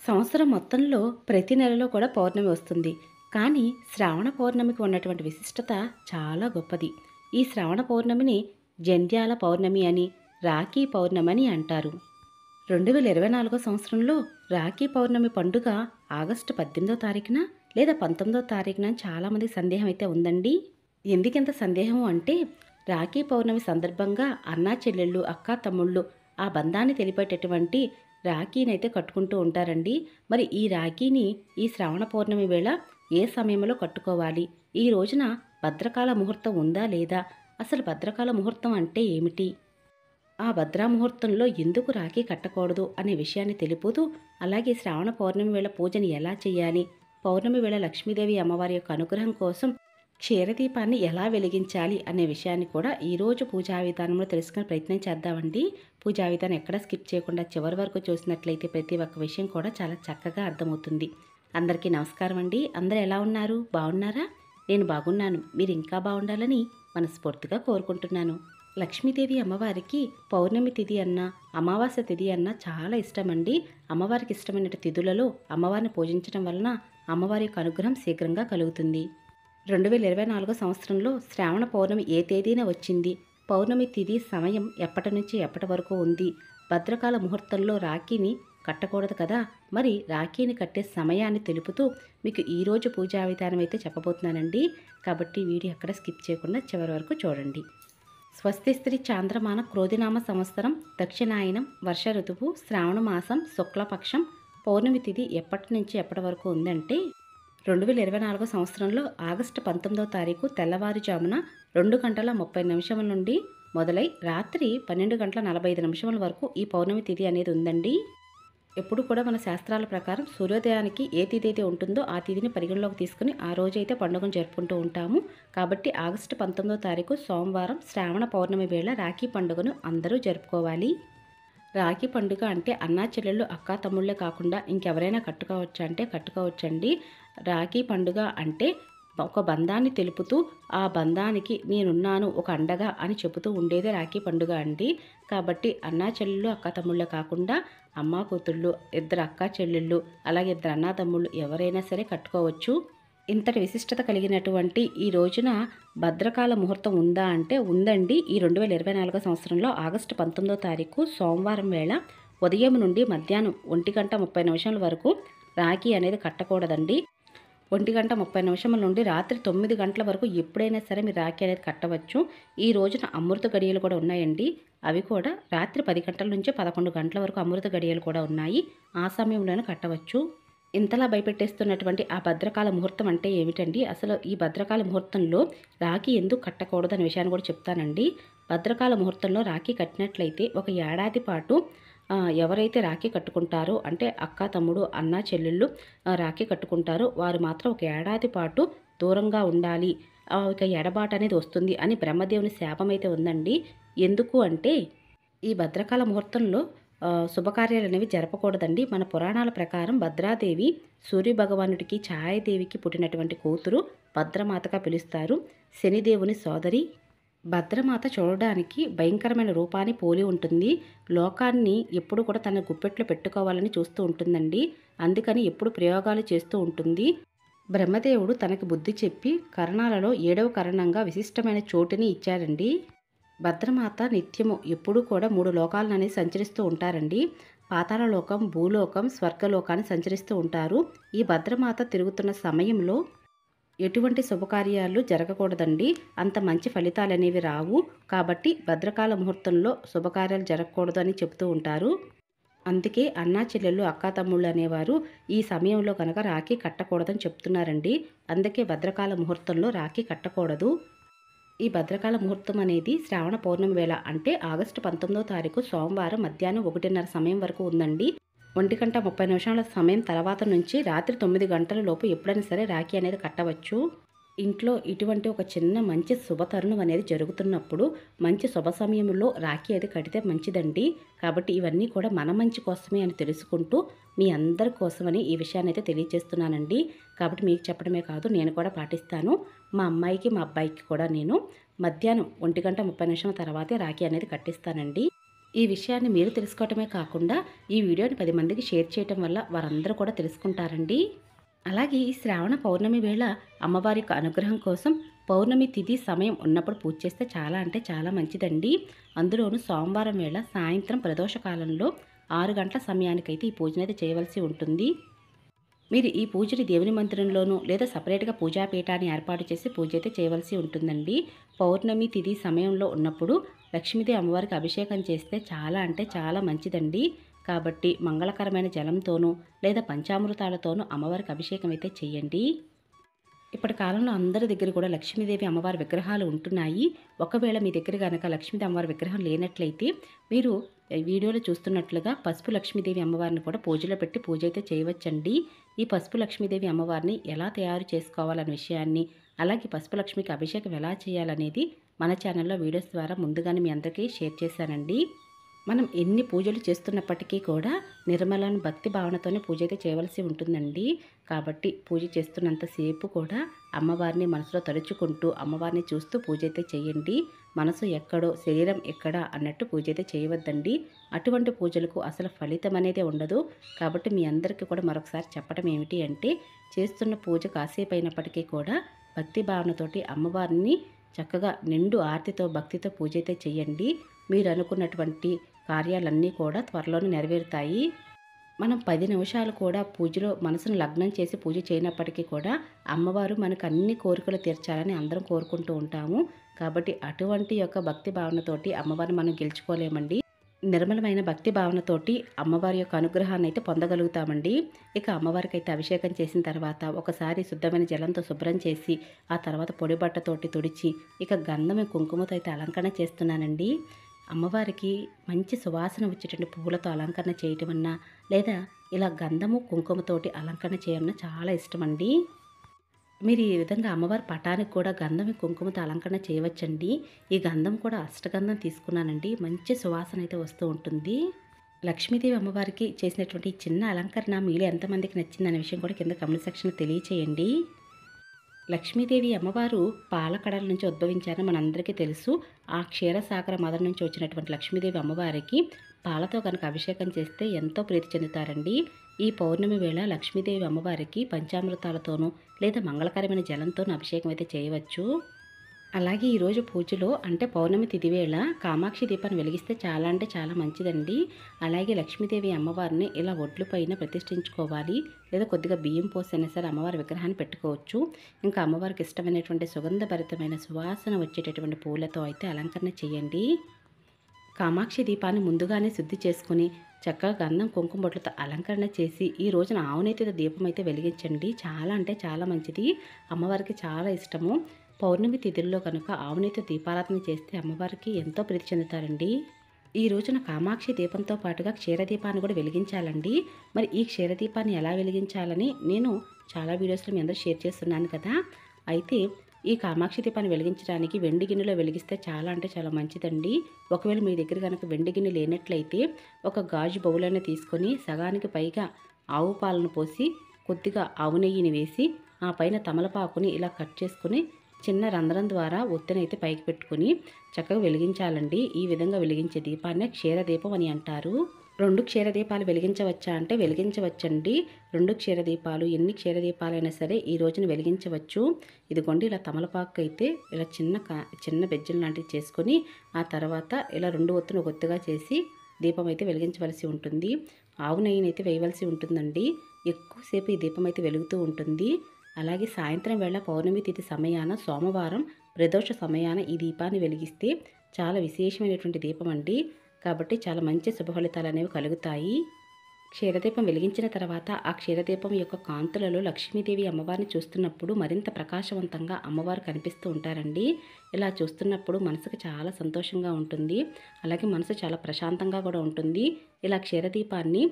సంవత్సరం మొత్తంలో ప్రతి నెలలో కూడా పౌర్ణమి వస్తుంది. కానీ శ్రావణ పౌర్ణమికి ఉన్నటువంటి విశిష్టత చాలా గొప్పది. ఈ శ్రావణ పౌర్ణమిని జంధ్యాల పౌర్ణమి అని, రాఖీ పౌర్ణమి అని అంటారు. 2024 సంవత్సరంలో రాఖీ పౌర్ణమి పండుగ ఆగస్టు 18వ తారీఖున లేదా 19వ తారీఖున అని చాలామందికి సందేహం అయితే ఉందండి. ఎందుకింత సందేహం అంటే, రాఖీ పౌర్ణమి సందర్భంగా అన్నా చెల్లెళ్ళు, అక్కా తమ్ముళ్ళు ఆ బంధాన్ని తెలిపేటటువంటి రాఖీనైతే కట్టుకుంటూ ఉంటారండి. మరి ఈ రాఖీని ఈ శ్రావణ పౌర్ణమి వేళ ఏ సమయంలో కట్టుకోవాలి? ఈ రోజున భద్రకాల ముహూర్తం ఉందా లేదా? అసలు భద్రకాల ముహూర్తం అంటే ఏమిటి? ఆ భద్రా ముహూర్తంలో ఎందుకు రాఖీ కట్టకూడదు అనే విషయాన్ని తెలుపుతూ, అలాగే శ్రావణ పౌర్ణమి వేళ పూజని ఎలా చేయాలి, పౌర్ణమి వేళ లక్ష్మీదేవి అమ్మవారి యొక్క అనుగ్రహం కోసం క్షీరదీపాన్ని ఎలా వెలిగించాలి అనే విషయాన్ని కూడా ఈరోజు పూజా విధానంలో తెలుసుకునే ప్రయత్నం చేద్దామండి. పూజా విధానం ఎక్కడ స్కిప్ చేయకుండా చివరి వరకు చూసినట్లయితే ప్రతి ఒక్క విషయం కూడా చాలా చక్కగా అర్థమవుతుంది. అందరికీ నమస్కారం అండి. అందరూ ఎలా ఉన్నారు? బాగున్నారా? నేను బాగున్నాను. మీరు ఇంకా బాగుండాలని మనస్ఫూర్తిగా కోరుకుంటున్నాను. లక్ష్మీదేవి అమ్మవారికి పౌర్ణమి తిథి అన్నా, అమావాస్య తిథి అన్నా చాలా ఇష్టమండి. అమ్మవారికి ఇష్టమైన తిథులలో అమ్మవారిని పూజించడం వలన అమ్మవారి యొక్క అనుగ్రహం శీఘ్రంగా కలుగుతుంది. 2024 సంవత్సరంలో శ్రావణ పౌర్ణమి ఏ తేదీన వచ్చింది? పౌర్ణమి తిథి సమయం ఎప్పటి నుంచి ఎప్పటి వరకు ఉంది? భద్రకాల ముహూర్తంలో రాఖీని కట్టకూడదు కదా. మరి రాఖీని కట్టే సమయాన్ని తెలుపుతూ మీకు ఈరోజు పూజా విధానం అయితే చెప్పబోతున్నానండి. కాబట్టి వీడియో ఎక్కడ స్కిప్ చేయకుండా చివరి వరకు చూడండి. స్వస్తి స్త్రీ చాంద్రమాన క్రోధినామ సంవత్సరం దక్షిణాయనం వర్ష ఋతువు శ్రావణ మాసం శుక్లపక్షం పౌర్ణమి తిథి ఎప్పటి నుంచి ఎప్పటి వరకు ఉందంటే 2024 సంవత్సరంలో ఆగస్టు 19వ తారీఖు తెల్లవారుజామున 2:30 నుండి మొదలై రాత్రి 12:45 వరకు ఈ పౌర్ణమి తిథి అనేది ఉందండి. ఎప్పుడు కూడా మన శాస్త్రాల ప్రకారం సూర్యోదయానికి ఏ తిథి అయితే ఉంటుందో ఆ తిథిని పరిగణలోకి తీసుకుని ఆ రోజైతే పండుగను జరుపుకుంటూ ఉంటాము. కాబట్టి ఆగస్టు 19వ తారీఖు సోమవారం శ్రావణ పౌర్ణమి వేళ రాఖీ పండుగను అందరూ జరుపుకోవాలి. రాఖీ పండుగ అంటే అన్నా చెల్లెళ్ళు, అక్కా తమ్ముళ్ళే కాకుండా ఇంకెవరైనా కట్టుకోవచ్చా అంటే కట్టుకోవచ్చండి. రాఖీ పండుగ అంటే ఒక బంధాన్ని తెలుపుతూ ఆ బంధానికి నేనున్నాను ఒక అండగా అని చెబుతూ ఉండేదే రాఖీ పండుగ అండి. కాబట్టి అన్నా చెల్లెళ్ళు, అక్కా తమ్ముళ్ళే కాకుండా అమ్మా కూతుళ్ళు, ఇద్దరు అక్కా చెల్లెళ్ళు, అలాగే ఇద్దరు అన్నా తమ్ముళ్ళు ఎవరైనా సరే కట్టుకోవచ్చు. ఇంతటి విశిష్టత కలిగినటువంటి ఈ రోజున భద్రకాల ముహూర్తం ఉందా అంటే ఉందండి. ఈ 2024 సంవత్సరంలో ఆగస్టు 19వ తారీఖు సోమవారం వేళ ఉదయం నుండి మధ్యాహ్నం 1:30 వరకు రాఖీ అనేది కట్టకూడదండి. 1:30 నుండి రాత్రి 9 గంటల వరకు ఎప్పుడైనా సరే మీరు రాఖీ అనేది కట్టవచ్చు. ఈ రోజున అమృత గడియలు కూడా ఉన్నాయండి. అవి కూడా రాత్రి 10 గంటల నుంచి 11 గంటల వరకు అమృత గడియలు కూడా ఉన్నాయి. ఆ సమయంలోనే కట్టవచ్చు. ఇంతలా భయపెట్టేస్తున్నటువంటి ఆ భద్రకాల ముహూర్తం అంటే ఏమిటండి? అసలు ఈ భద్రకాల ముహూర్తంలో రాఖీ ఎందుకు కట్టకూడదు అనే విషయాన్ని కూడా చెప్తానండి. భద్రకాల ముహూర్తంలో రాఖీ కట్టినట్లయితే ఒక ఏడాది పాటు ఎవరైతే రాఖీ కట్టుకుంటారో అంటే అక్క తమ్ముడు అన్న చెల్లెళ్ళు రాఖీ కట్టుకుంటారో వారు మాత్రం ఒక ఏడాది పాటు దూరంగా ఉండాలి. ఇక ఎడబాటు అనేది వస్తుంది అని బ్రహ్మదేవుని శాపం అయితే ఉందండి. ఎందుకు అంటే ఈ భద్రకాల ముహూర్తంలో శుభకార్యాలు అనేవి జరపకూడదండి. మన పురాణాల ప్రకారం భద్రాదేవి సూర్యభగవానుడికి ఛాయాదేవికి పుట్టినటువంటి కూతురు భద్రమాతగా పిలుస్తారు. శనిదేవుని సోదరి భద్రమాత చూడడానికి భయంకరమైన రూపాన్ని పోలి ఉంటుంది. లోకాన్ని ఎప్పుడు కూడా తన గుప్పెట్లో పెట్టుకోవాలని చూస్తూ ఉంటుందండి. అందుకని ఎప్పుడు ప్రయోగాలు చేస్తూ ఉంటుంది. బ్రహ్మదేవుడు తనకి బుద్ధి చెప్పి కరణాలలో 7వ కరణంగా విశిష్టమైన చోటుని ఇచ్చారండి. భద్రమాత నిత్యము ఎప్పుడూ కూడా 3 లోకాలను అనేది సంచరిస్తూ ఉంటారండి. పాతాళలోకం, భూలోకం, స్వర్గలోకాన్ని సంచరిస్తూ ఉంటారు. ఈ భద్రమాత తిరుగుతున్న సమయంలో ఎటువంటి శుభకార్యాలు జరగకూడదండి. అంత మంచి ఫలితాలు అనేవి రావు. కాబట్టి భద్రకాల ముహూర్తంలో శుభకార్యాలు జరగకూడదు అని చెబుతూ ఉంటారు. అందుకే అన్నా చెల్లెళ్ళు, అక్కా తమ్ముళ్ళు అనేవారు ఈ సమయంలో కనుక రాఖీ కట్టకూడదని చెప్తున్నారండి. అందుకే భద్రకాల ముహూర్తంలో రాఖీ కట్టకూడదు. ఈ భద్రకాల ముహూర్తం అనేది శ్రావణ పౌర్ణమి వేళ అంటే ఆగస్టు 19వ తారీఖు సోమవారం మధ్యాహ్నం 1:30 సమయం వరకు ఉందండి. 1:30 సమయం తర్వాత నుంచి రాత్రి 9 గంటల లోపు ఎప్పుడైనా సరే రాఖీ అనేది కట్టవచ్చు. ఇంట్లో ఇటువంటి ఒక చిన్న మంచి శుభతరుణం అనేది జరుగుతున్నప్పుడు మంచి శుభ సమయంలో రాఖీ అది కడితే మంచిదండి. కాబట్టి ఇవన్నీ కూడా మన మంచి కోసమే అని తెలుసుకుంటూ మీ అందరి కోసమని ఈ విషయాన్ని అయితే తెలియజేస్తున్నానండి. కాబట్టి మీకు చెప్పడమే కాదు నేను కూడా పాటిస్తాను. మా అమ్మాయికి మా అబ్బాయికి కూడా నేను మధ్యాహ్నం 1:30 తర్వాతే రాఖీ అనేది కట్టిస్తానండి. ఈ విషయాన్ని మీరు తెలుసుకోవటమే కాకుండా ఈ వీడియోని 10 మందికి షేర్ చేయటం వల్ల వారందరూ కూడా తెలుసుకుంటారండి. అలాగే ఈ శ్రావణ పౌర్ణమి వేళ అమ్మవారి యొక్క అనుగ్రహం కోసం పౌర్ణమి తిథి సమయం ఉన్నప్పుడు పూజ చేస్తే చాలా అంటే చాలా మంచిదండి. అందులోనూ సోమవారం వేళ సాయంత్రం ప్రదోష కాలంలో 6 గంటల సమయానికైతే ఈ పూజనైతే చేయవలసి ఉంటుంది. మీరు ఈ పూజని దేవుని మందిరంలోనూ లేదా సపరేట్గా పూజాపీఠాన్ని ఏర్పాటు చేసి పూజ అయితే చేయవలసి ఉంటుందండి. పౌర్ణమి తిథి సమయంలో ఉన్నప్పుడు లక్ష్మీదేవి అమ్మవారికి అభిషేకం చేస్తే చాలా అంటే చాలా మంచిదండి. కాబట్టి మంగళకరమైన జలంతోనూ లేదా పంచామృతాలతోనూ అమ్మవారికి అభిషేకం అయితే చేయండి. ఇప్పటి కాలంలో అందరి దగ్గర కూడా లక్ష్మీదేవి అమ్మవారి విగ్రహాలు ఉంటున్నాయి. ఒకవేళ మీ దగ్గర కనుక లక్ష్మీదేవి అమ్మవారి విగ్రహం లేనట్లయితే మీరు వీడియోలో చూస్తున్నట్లుగా పసుపు లక్ష్మీదేవి అమ్మవారిని కూడా పూజలో పెట్టి పూజ అయితే చేయవచ్చండి. ఈ పసుపు లక్ష్మీదేవి అమ్మవారిని ఎలా తయారు చేసుకోవాలనే విషయాన్ని, అలాగే పసుపు లక్ష్మికి అభిషేకం ఎలా చేయాలనేది మన ఛానల్లో వీడియోస్ ద్వారా ముందుగానే మీ అందరికీ షేర్ చేశానండి. మనం ఎన్ని పూజలు చేస్తున్నప్పటికీ కూడా నిర్మలను భక్తి భావనతోనే పూజ అయితే చేయవలసి ఉంటుందండి. కాబట్టి పూజ చేస్తున్నంతసేపు కూడా అమ్మవారిని మనసులో తలుచుకుంటూ అమ్మవారిని చూస్తూ పూజ అయితే చేయండి. మనసు ఎక్కడో శరీరం ఎక్కడా అన్నట్టు పూజ అయితే చేయవద్దండి. అటువంటి పూజలకు అసలు ఫలితం అనేది ఉండదు. కాబట్టి మీ అందరికీ కూడా మరొకసారి చెప్పడం ఏమిటి అంటే, చేస్తున్న పూజ కాసేపు అయినప్పటికీ కూడా భక్తి భావనతోటి అమ్మవారిని చక్కగా నిండు ఆర్తితో భక్తితో పూజ అయితే చేయండి. మీరు అనుకున్నటువంటి కార్యాలన్నీ కూడా త్వరలోనే నెరవేరుతాయి. మనం 10 నిమిషాలు కూడా పూజలో మనసును లగ్నం చేసి పూజ చేయనప్పటికీ కూడా అమ్మవారు మనకు అన్ని కోరికలు తీర్చాలని అందరం కోరుకుంటూ ఉంటాము. కాబట్టి అటువంటి యొక్క భక్తి భావనతోటి అమ్మవారిని మనం గెలుచుకోలేమండి. నిర్మలమైన భక్తి భావనతోటి అమ్మవారి యొక్క అనుగ్రహాన్ని అయితే పొందగలుగుతామండి. ఇక అమ్మవారికి అయితే అభిషేకం చేసిన తర్వాత ఒకసారి శుద్ధమైన జలంతో శుభ్రం చేసి ఆ తర్వాత పొడి బట్టతోటి తుడిచి ఇక గంధం కుంకుమతో అయితే అలంకరణ చేస్తున్నానండి. అమ్మవారికి మంచి సువాసన వచ్చేటువంటి పువ్వులతో అలంకరణ చేయటం అన్నా లేదా ఇలా గంధము కుంకుమతోటి అలంకరణ చేయడం చాలా ఇష్టమండి. మీరు ఈ విధంగా అమ్మవారి పటానికి కూడా గంధం కుంకుమతో అలంకరణ చేయవచ్చండి. ఈ గంధం కూడా అష్టగంధం తీసుకున్నానండి. మంచి సువాసన అయితే వస్తూ ఉంటుంది. లక్ష్మీదేవి అమ్మవారికి చేసినటువంటి చిన్న అలంకరణ మీలో ఎంతమందికి నచ్చిందనే విషయం కూడా కింద కామెంట్ సెక్షన్లో తెలియచేయండి. లక్ష్మీదేవి అమ్మవారు పాలకడల నుంచి ఉద్భవించారని మనందరికీ తెలుసు. ఆ క్షీరసాగర మదం నుంచి వచ్చినటువంటి లక్ష్మీదేవి అమ్మవారికి పాలతో కనుక అభిషేకం చేస్తే ఎంతో ప్రీతి చెందుతారండి. ఈ పౌర్ణమి వేళ లక్ష్మీదేవి అమ్మవారికి పంచామృతాలతోనూ లేదా మంగళకరమైన జలంతోనూ అభిషేకం అయితే చేయవచ్చు. అలాగే ఈరోజు పూజలో అంటే పౌర్ణమి తిథి వేళ కామాక్షి దీపాన్ని వెలిగిస్తే చాలా అంటే చాలా మంచిదండి. అలాగే లక్ష్మీదేవి అమ్మవారిని ఇలా ఒడ్లు పైన ప్రతిష్ఠించుకోవాలి. లేదా కొద్దిగా బియ్యం పోసైనా సరే అమ్మవారి విగ్రహాన్ని పెట్టుకోవచ్చు. ఇంకా అమ్మవారికి ఇష్టమైనటువంటి సుగంధభరితమైన సువాసన వచ్చేటటువంటి పూలతో అయితే అలంకరణ చేయండి. కామాక్షి దీపాన్ని ముందుగానే శుద్ధి చేసుకుని చక్కగా గంధం కుంకుమ బొట్లతో అలంకరణ చేసి ఈ రోజున ఆవునేతితో దీపం అయితే వెలిగించండి. చాలా అంటే చాలా మంచిది. అమ్మవారికి చాలా ఇష్టము. పౌర్ణమి తిథుల్లో కనుక ఆవునేతితో దీపారాధన చేస్తే అమ్మవారికి ఎంతో ప్రీతి చెందుతారండి. ఈ రోజున కామాక్షి దీపంతో పాటుగా క్షీరదీపాన్ని కూడా వెలిగించాలండి. మరి ఈ క్షీరదీపాన్ని ఎలా వెలిగించాలని నేను చాలా వీడియోస్లో మీ అందరూ షేర్ చేస్తున్నాను కదా. అయితే ఈ కామాక్షి దీపాన్ని వెలిగించడానికి వెండి గిన్నెలో వెలిగిస్తే చాలా అంటే చాలా మంచిదండి. ఒకవేళ మీ దగ్గర కనుక వెండి గిన్నె లేనట్లయితే ఒక గాజు బౌలైనా తీసుకొని సగానికి పైగా ఆవు పాలను పోసి కొద్దిగా ఆవు నెయ్యిని వేసి ఆ పైన తమలపాకుని ఇలా కట్ చేసుకుని చిన్న రంధ్రం ద్వారా ఒత్తినైతే పైకి పెట్టుకుని చక్కగా వెలిగించాలండి. ఈ విధంగా వెలిగించే దీపాన్ని క్షీరదీపం అని అంటారు. 2 క్షీరదీపాలు వెలిగించవచ్చా అంటే వెలిగించవచ్చండి. 2 క్షీరదీపాలు ఎన్ని క్షీరదీపాలైనా సరే ఈ రోజున వెలిగించవచ్చు. ఇదిగోండి ఇలా తమలపాకు అయితే ఇలా చిన్న బెజ్జలు లాంటివి చేసుకొని ఆ తర్వాత ఇలా 2 ఒత్తులు ఒత్తుగా చేసి దీపం అయితే వెలిగించవలసి ఉంటుంది. ఆవు నెయ్యినైతే వేయవలసి ఉంటుందండి. ఎక్కువసేపు ఈ దీపం అయితే వెలుగుతూ ఉంటుంది. అలాగే సాయంత్రం వేళ పౌర్ణమి తిథి సమయాన సోమవారం ప్రదోష సమయాన ఈ దీపాన్ని వెలిగిస్తే చాలా విశేషమైనటువంటి దీపం అండి. కాబట్టి చాలా మంచి శుభ ఫలితాలు అనేవి కలుగుతాయి. క్షీరదీపం వెలిగించిన తర్వాత ఆ క్షీరదీపం యొక్క కాంతులలో లక్ష్మీదేవి అమ్మవారిని చూస్తున్నప్పుడు మరింత ప్రకాశవంతంగా అమ్మవారు కనిపిస్తూ ఉంటారండి. ఇలా చూస్తున్నప్పుడు మనసుకు చాలా సంతోషంగా ఉంటుంది. అలాగే మనసు చాలా ప్రశాంతంగా కూడా ఉంటుంది. ఇలా క్షీరదీపాన్ని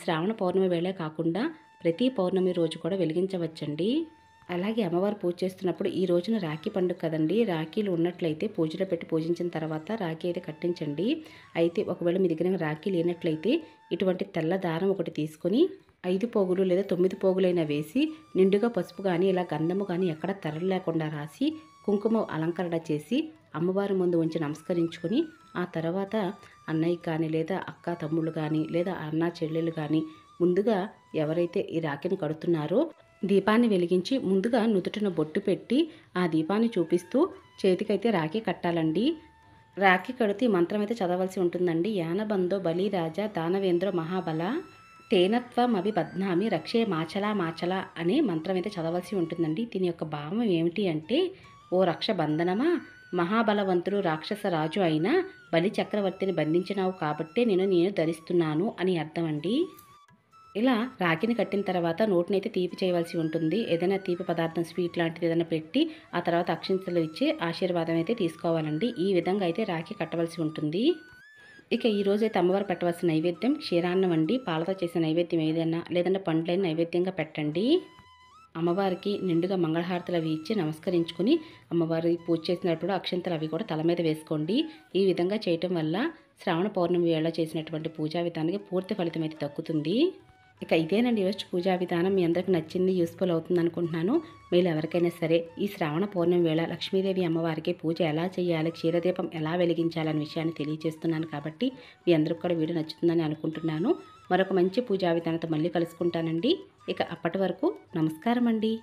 శ్రావణ పౌర్ణమి వేళే కాకుండా ప్రతి పౌర్ణమి రోజు కూడా వెలిగించవచ్చండి. అలాగే అమ్మవారు పూజ చేస్తున్నప్పుడు ఈ రోజున రాఖీ పండుగ కదండి. రాఖీలు ఉన్నట్లయితే పూజలో పెట్టి పూజించిన తర్వాత రాఖీ అయితే కట్టించండి. అయితే ఒకవేళ మీ దగ్గర రాఖీ లేనట్లయితే ఇటువంటి తెల్ల దారం ఒకటి తీసుకొని 5 పోగులు లేదా 9 పోగులైనా వేసి నిండుగా పసుపు కానీ ఇలా గంధము కానీ ఎక్కడ తెరలు లేకుండా రాసి కుంకుమ అలంకరణ చేసి అమ్మవారి ముందు ఉంచి నమస్కరించుకొని ఆ తర్వాత అన్నయ్య కానీ లేదా అక్క తమ్ముళ్ళు కానీ లేదా అన్న చెల్లెలు కానీ ముందుగా ఎవరైతే ఈ రాఖీని కడుతున్నారో దీపాన్ని వెలిగించి ముందుగా నుదుటిన బొట్టు పెట్టి ఆ దీపాన్ని చూపిస్తూ చేతికైతే రాఖీ కట్టాలండి. రాఖీ కడితే ఈ మంత్రం అయితే చదవాల్సి ఉంటుందండి. యానబందో బలిరాజా దానవేంద్ర మహాబల తేనత్వమభి బధ్నామి రక్షే మాచలా మాచలా అనే మంత్రం అయితే చదవాల్సి ఉంటుందండి. దీని యొక్క భావం ఏమిటి అంటే, ఓ రక్ష బంధనమా, మహాబలవంతుడు రాక్షస రాజు అయిన బలి చక్రవర్తిని బంధించినావు కాబట్టే నేను ధరిస్తున్నాను అని అర్థం అండి. ఇలా రాఖీని కట్టిన తర్వాత నోటినైతే తీపి చేయవలసి ఉంటుంది. ఏదైనా తీపి పదార్థం స్వీట్ లాంటిది ఏదైనా పెట్టి ఆ తర్వాత అక్షింతలు ఇచ్చి ఆశీర్వాదం అయితే తీసుకోవాలండి. ఈ విధంగా అయితే రాఖీ కట్టవలసి ఉంటుంది. ఇక ఈరోజైతే అమ్మవారు పెట్టవలసిన నైవేద్యం క్షీరాన్నం అండి. పాలతో చేసిన నైవేద్యం ఏదైనా లేదంటే పండ్లైన నైవేద్యంగా పెట్టండి. అమ్మవారికి నిండుగా మంగళహారతులు అవి ఇచ్చి నమస్కరించుకుని అమ్మవారి పూజ చేసినప్పుడు అక్షంతలు అవి కూడా తల మీద వేసుకోండి. ఈ విధంగా చేయటం వల్ల శ్రావణ పౌర్ణమి వేళ చేసినటువంటి పూజా విధానానికి పూర్తి ఫలితం అయితే దక్కుతుంది. ఇక ఇదేనండి ఈరోజు పూజా విధానం. మీ అందరికి నచ్చింది, యూస్ఫుల్ అవుతుంది అనుకుంటున్నాను. మీరు ఎవరికైనా సరే ఈ శ్రావణ పౌర్ణమి వేళ లక్ష్మీదేవి అమ్మవారికి పూజ ఎలా చేయాలి, క్షీరదీపం ఎలా వెలిగించాలనే విషయాన్ని తెలియజేస్తున్నాను కాబట్టి మీ అందరికి కూడా వీడియో నచ్చుతుందని అనుకుంటున్నాను. మరొక మంచి పూజా విధానంతో మళ్ళీ కలుసుకుంటానండి. ఇక అప్పటి వరకు నమస్కారం అండి.